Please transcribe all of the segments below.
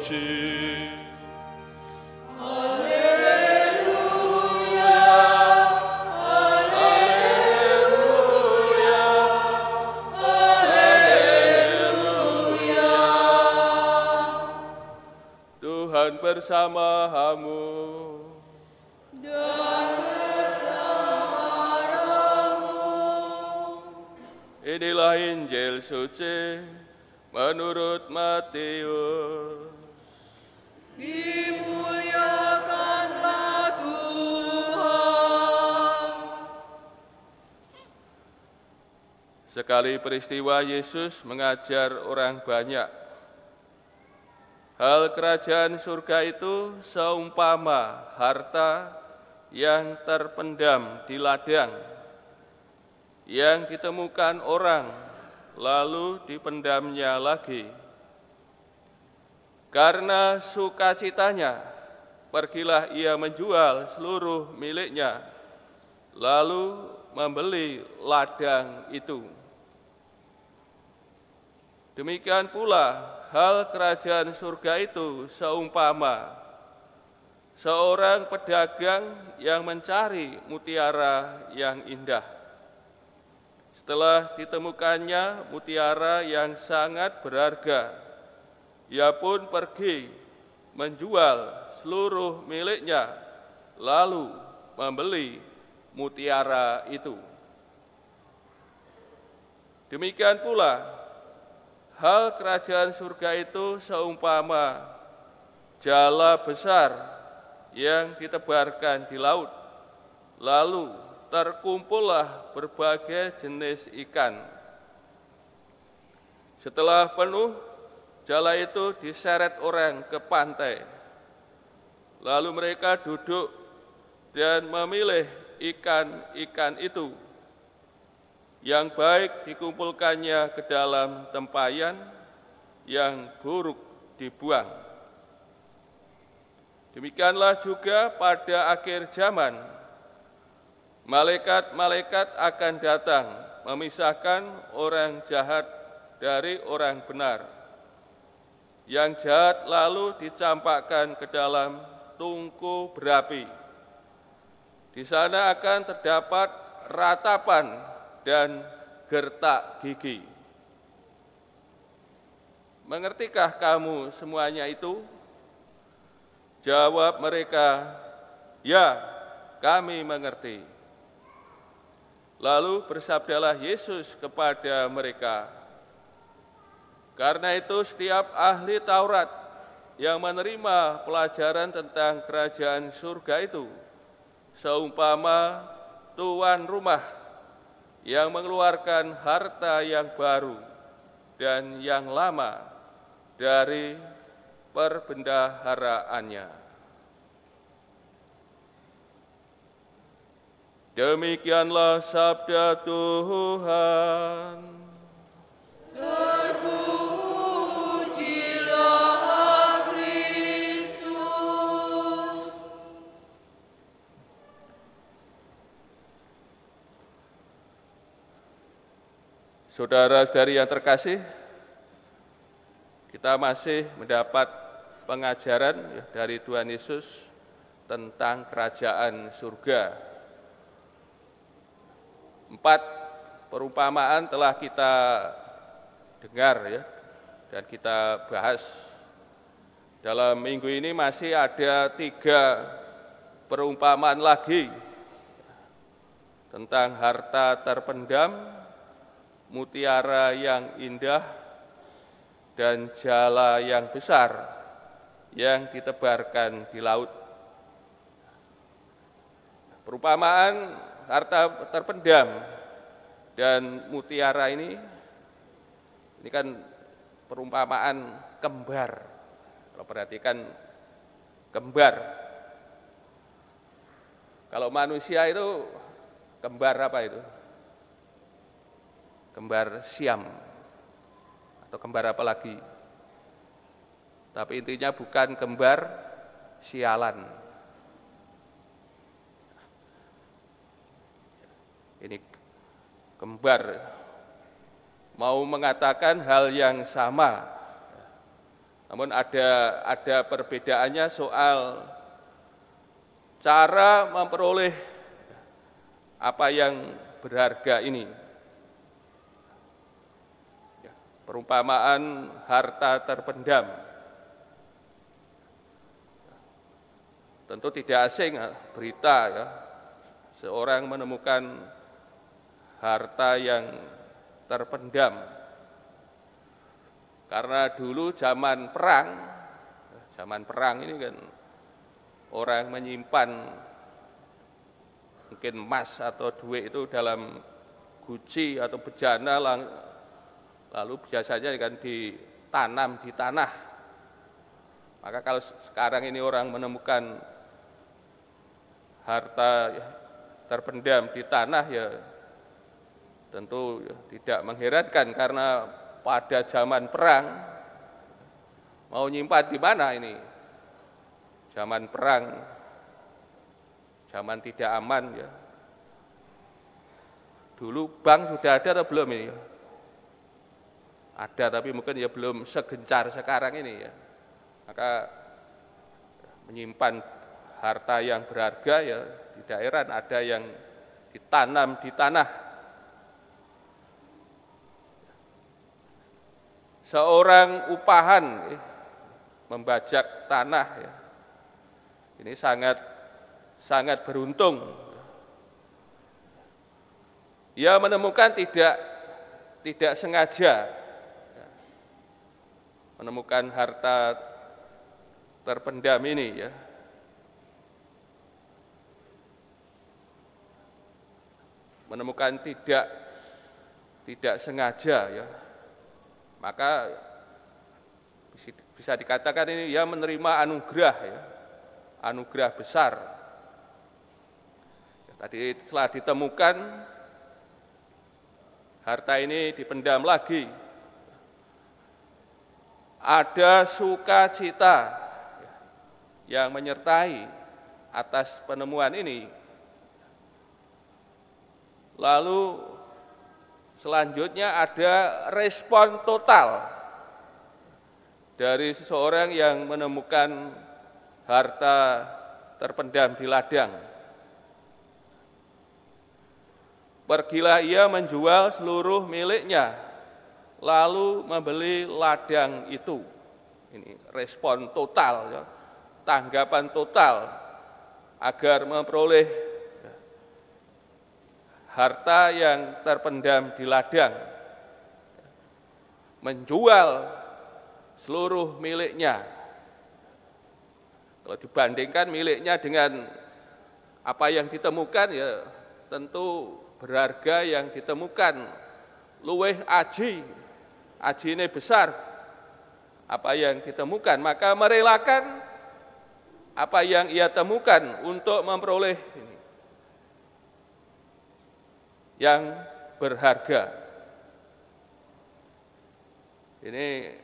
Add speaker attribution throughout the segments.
Speaker 1: terpuji. Tuhan bersama-Hamu.
Speaker 2: Dan bersama rohmu.
Speaker 1: Inilah Injil suci menurut Matius.
Speaker 2: Dimuliakanlah Tuhan.
Speaker 1: Sekali peristiwa Yesus mengajar orang banyak. Hal kerajaan surga itu seumpama harta yang terpendam di ladang, yang ditemukan orang, lalu dipendamnya lagi. Karena sukacitanya, pergilah ia menjual seluruh miliknya, lalu membeli ladang itu. Demikian pula hal kerajaan surga itu seumpama seorang pedagang yang mencari mutiara yang indah. Setelah ditemukannya mutiara yang sangat berharga, ia pun pergi menjual seluruh miliknya, lalu membeli mutiara itu. Demikian pula hal kerajaan surga itu seumpama jala besar yang ditebarkan di laut, lalu terkumpullah berbagai jenis ikan. Setelah penuh, jala itu diseret orang ke pantai, lalu mereka duduk dan memilih ikan-ikan itu. Yang baik dikumpulkannya ke dalam tempayan, yang buruk dibuang. Demikianlah juga pada akhir zaman, malaikat-malaikat akan datang memisahkan orang jahat dari orang benar. Yang jahat lalu dicampakkan ke dalam tungku berapi. Di sana akan terdapat ratapan dan gertak gigi. Mengertikah kamu semuanya itu? Jawab mereka, ya, kami mengerti. Lalu bersabdalah Yesus kepada mereka, karena itu setiap ahli Taurat yang menerima pelajaran tentang kerajaan surga itu, seumpama tuan rumah yang mengeluarkan harta yang baru dan yang lama dari perbendaharaannya. Demikianlah sabda Tuhan.
Speaker 2: Terpujilah Kristus.
Speaker 1: Saudara-saudari yang terkasih, kita masih mendapat pengajaran dari Tuhan Yesus tentang kerajaan surga. 4 perumpamaan telah kita dengar dan kita bahas. Dalam minggu ini masih ada 3 perumpamaan lagi tentang harta terpendam, mutiara yang indah, dan jala yang besar yang ditebarkan di laut. Perumpamaan harta terpendam dan mutiara ini kan perumpamaan kembar. Kalau perhatikan kembar. Kalau manusia itu kembar apa itu? Kembar siam atau kembar apa lagi? Tapi intinya bukan kembar sialan. Ini kembar mau mengatakan hal yang sama, Namun ada perbedaannya soal cara memperoleh apa yang berharga ini. Perumpamaan harta terpendam. Tentu tidak asing berita ya, seorang menemukan harta yang terpendam. Karena dulu zaman perang ini kan orang menyimpan mungkin emas atau duit itu dalam guci atau bejana, lalu biasanya kan ditanam di tanah. Maka kalau sekarang ini orang menemukan harta terpendam di tanah ya tentu tidak mengherankan, karena pada zaman perang mau nyimpan di mana ini? Zaman perang, zaman tidak aman ya. Dulu bank sudah ada atau belum ini? Ada, tapi mungkin ya belum segencar sekarang ini ya. Maka menyimpan harta yang berharga ya tidak heran ada yang ditanam di tanah. Seorang upahan membajak tanah ya. Ini sangat beruntung. Ia menemukan tidak sengaja menemukan harta terpendam ini ya. Menemukan tidak sengaja ya. Maka bisa dikatakan ini ia menerima anugerah ya. Anugerah besar. Tadi setelah ditemukan harta ini dipendam lagi. Ada sukacita yang menyertai atas penemuan ini. Lalu selanjutnya ada respon total dari seseorang yang menemukan harta terpendam di ladang. Pergilah ia menjual seluruh miliknya, lalu membeli ladang itu. Ini respon total, ya, tanggapan total agar memperoleh harta yang terpendam di ladang. Menjual seluruh miliknya. Kalau dibandingkan miliknya dengan apa yang ditemukan ya tentu berharga yang ditemukan luweh aji ini besar apa yang ditemukan, maka merelakan apa yang ia temukan untuk memperoleh ini yang berharga. Ini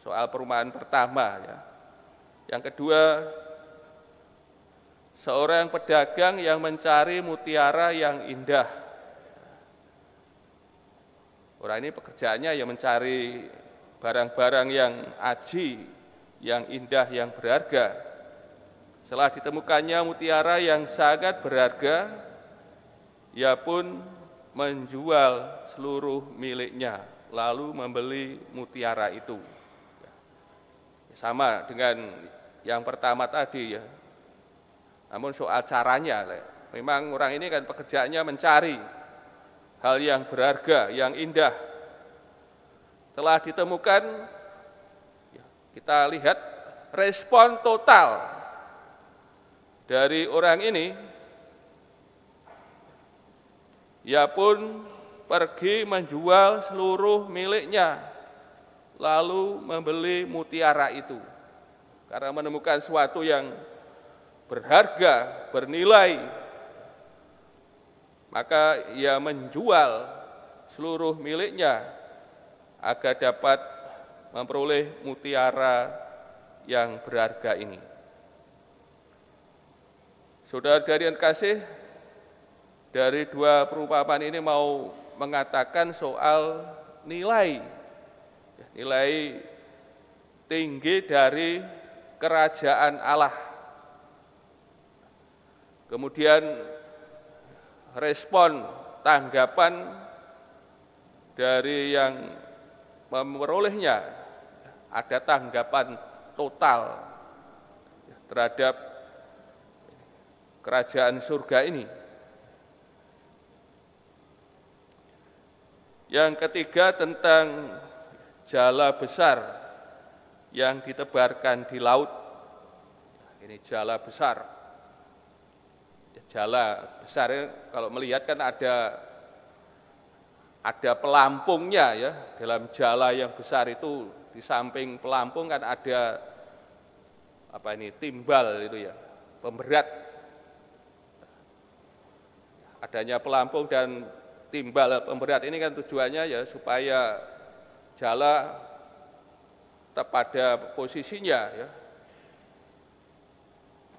Speaker 1: soal perumahan pertama ya. Yang kedua, seorang pedagang yang mencari mutiara yang indah. Orang ini pekerjaannya yang mencari barang-barang yang aji, yang indah, yang berharga. Setelah ditemukannya mutiara yang sangat berharga, ia pun menjual seluruh miliknya, lalu membeli mutiara itu. Sama dengan yang pertama tadi ya. Namun soal caranya, memang orang ini kan pekerjaannya mencari hal yang berharga, yang indah. Telah ditemukan, kita lihat respon total dari orang ini. Ia pun pergi menjual seluruh miliknya, lalu membeli mutiara itu. Karena menemukan sesuatu yang berharga, bernilai, maka ia menjual seluruh miliknya agar dapat memperoleh mutiara yang berharga ini. Saudara-saudari yang kasih, dari dua perumpamaan ini mau mengatakan soal nilai tinggi dari kerajaan Allah. Kemudian respon tanggapan dari yang memperolehnya, ada tanggapan total terhadap kerajaan surga ini. Yang ketiga tentang jala besar yang ditebarkan di laut. Ini jala besar. Jala besar kalau melihat kan ada pelampungnya ya. Dalam jala yang besar itu di samping pelampung kan ada timbal itu ya, pemberat. Adanya pelampung dan timbal pemberat ini kan tujuannya ya supaya jala tetap pada posisinya ya.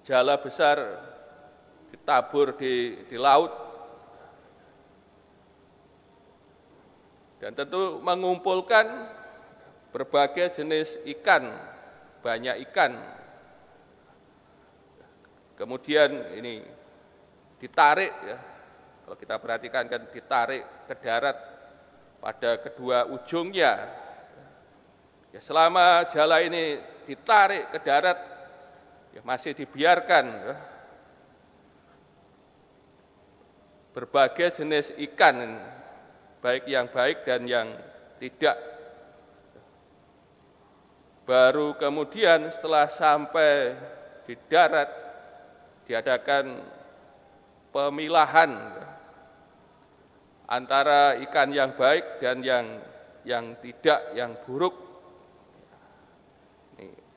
Speaker 1: Jala besar ditabur di laut dan tentu mengumpulkan berbagai jenis ikan, banyak ikan. Kemudian ini ditarik ya, kalau kita perhatikan kan ditarik ke darat pada kedua ujungnya. Ya, selama jala ini ditarik ke darat, ya masih dibiarkan ya, berbagai jenis ikan, baik yang baik dan yang tidak. Baru kemudian setelah sampai di darat, diadakan pemilahan antara ikan yang baik dan yang tidak, yang buruk.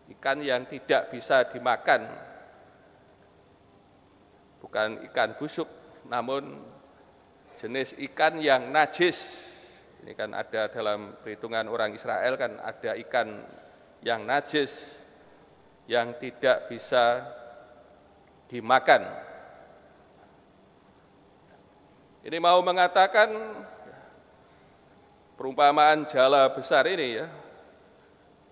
Speaker 1: Ikan yang tidak bisa dimakan, bukan ikan busuk, namun jenis ikan yang najis. Ini kan ada dalam perhitungan orang Israel kan ada ikan yang najis, yang tidak bisa dimakan. Ini mau mengatakan perumpamaan jala besar ini ya,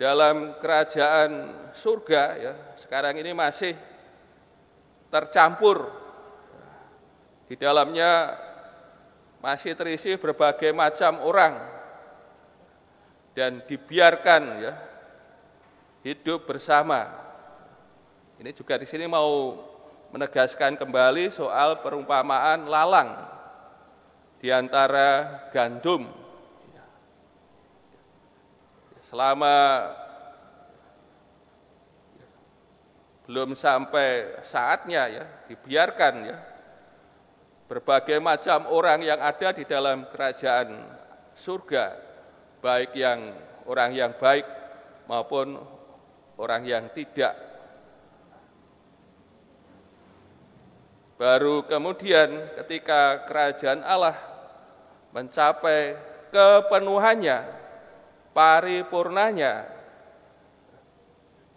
Speaker 1: dalam kerajaan surga ya, sekarang ini masih tercampur. Di dalamnya masih terisi berbagai macam orang dan dibiarkan ya hidup bersama. Ini juga di sini mau menegaskan kembali soal perumpamaan lalang di antara gandum. Selama belum sampai saatnya ya dibiarkan ya berbagai macam orang yang ada di dalam kerajaan surga, baik yang orang yang baik maupun orang yang tidak. Baru kemudian ketika kerajaan Allah mencapai kepenuhannya, paripurnanya,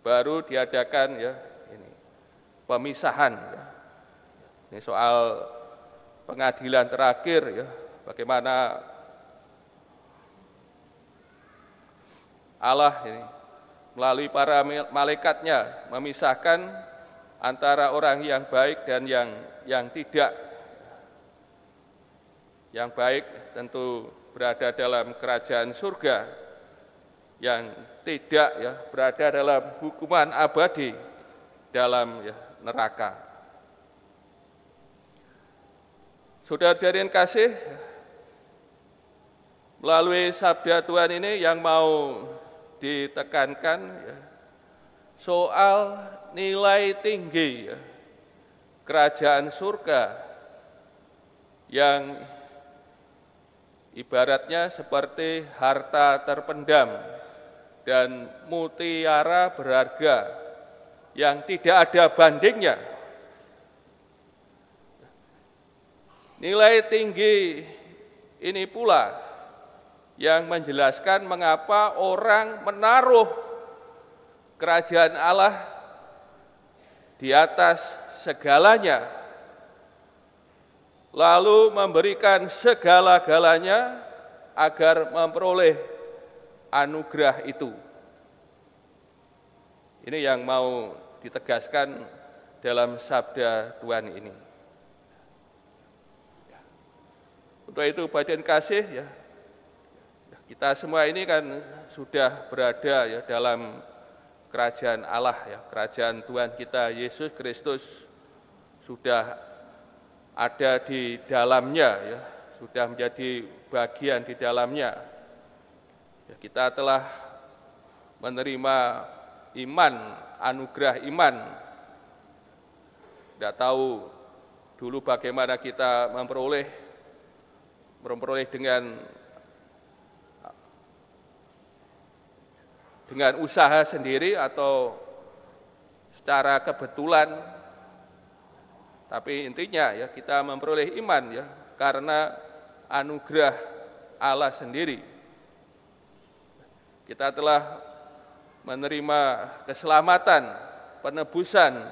Speaker 1: baru diadakan ya ini pemisahan. Ya. Ini soal pengadilan terakhir ya, bagaimana Allah ini melalui para malaikatnya memisahkan antara orang yang baik dan yang tidak. Yang baik tentu berada dalam kerajaan surga, yang tidak ya berada dalam hukuman abadi dalam ya, neraka. Saudara-saudari yang kasih, melalui sabda Tuhan ini yang mau ditekankan ya, soal nilai tinggi ya, kerajaan surga yang ibaratnya seperti harta terpendam dan mutiara berharga yang tidak ada bandingnya. Nilai tinggi ini pula yang menjelaskan mengapa orang menaruh kerajaan Allah di atas segalanya, lalu memberikan segala-galanya agar memperoleh anugerah itu. Ini yang mau ditegaskan dalam sabda Tuhan ini. Untuk itu bagian kasih ya, kita semua ini kan sudah berada ya dalam kerajaan Allah ya, kerajaan Tuhan kita Yesus Kristus sudah ada di dalamnya ya, sudah menjadi bagian di dalamnya. Ya, kita telah menerima iman, anugerah iman. Tidak tahu dulu bagaimana kita memperoleh dengan usaha sendiri atau secara kebetulan. Tapi intinya ya kita memperoleh iman ya karena anugerah Allah sendiri. Kita telah menerima keselamatan, penebusan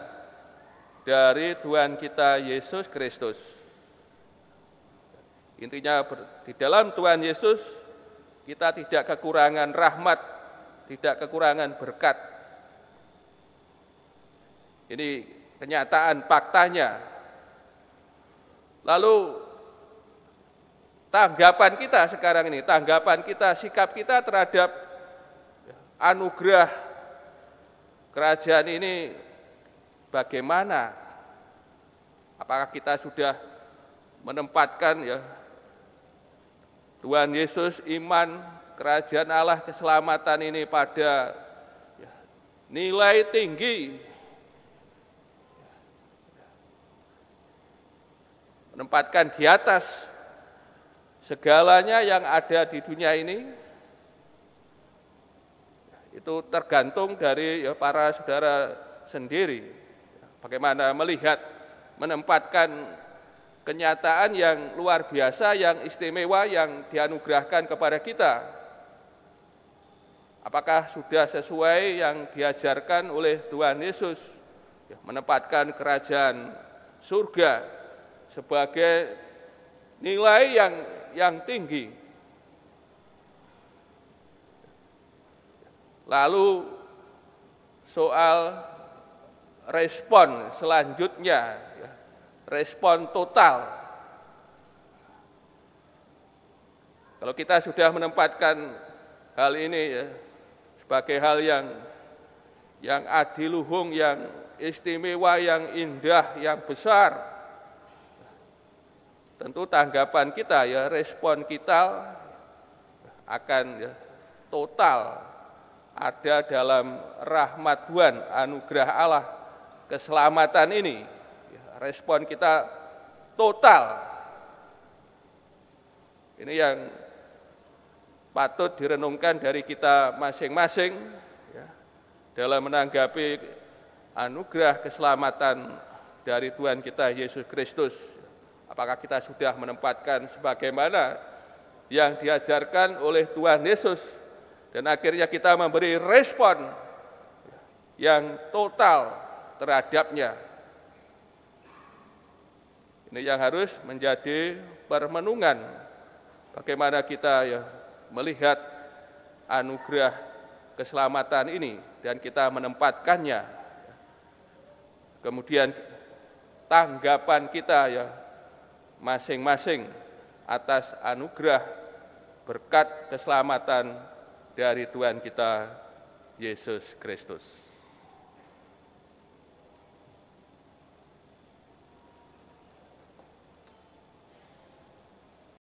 Speaker 1: dari Tuhan kita Yesus Kristus. Intinya di dalam Tuhan Yesus kita tidak kekurangan rahmat, tidak kekurangan berkat. Ini kenyataan faktanya. Lalu tanggapan kita sekarang ini, tanggapan kita, sikap kita terhadap anugerah kerajaan ini bagaimana? Apakah kita sudah menempatkan ya Tuhan Yesus, iman, kerajaan Allah, keselamatan ini pada nilai tinggi, menempatkan di atas segalanya yang ada di dunia ini? Itu tergantung dari ya, para saudara sendiri, bagaimana melihat, menempatkan kenyataan yang luar biasa, yang istimewa, yang dianugerahkan kepada kita. Apakah sudah sesuai yang diajarkan oleh Tuhan Yesus, ya, menempatkan kerajaan surga sebagai nilai yang tinggi. Lalu soal respon selanjutnya, ya, respon total. Kalau kita sudah menempatkan hal ini ya, sebagai hal yang adiluhung, yang istimewa, yang indah, yang besar, tentu tanggapan kita ya, respon kita akan ya, total ada dalam rahmat Tuhan, anugerah Allah, keselamatan ini. Respon kita total. Ini yang patut direnungkan dari kita masing-masing ya, dalam menanggapi anugerah keselamatan dari Tuhan kita Yesus Kristus. Apakah kita sudah menempatkan sebagaimana yang diajarkan oleh Tuhan Yesus, dan akhirnya kita memberi respon yang total terhadapnya. Ini yang harus menjadi permenungan, bagaimana kita ya melihat anugerah keselamatan ini dan kita menempatkannya. Kemudian tanggapan kita ya masing-masing atas anugerah berkat keselamatan dari Tuhan kita Yesus Kristus.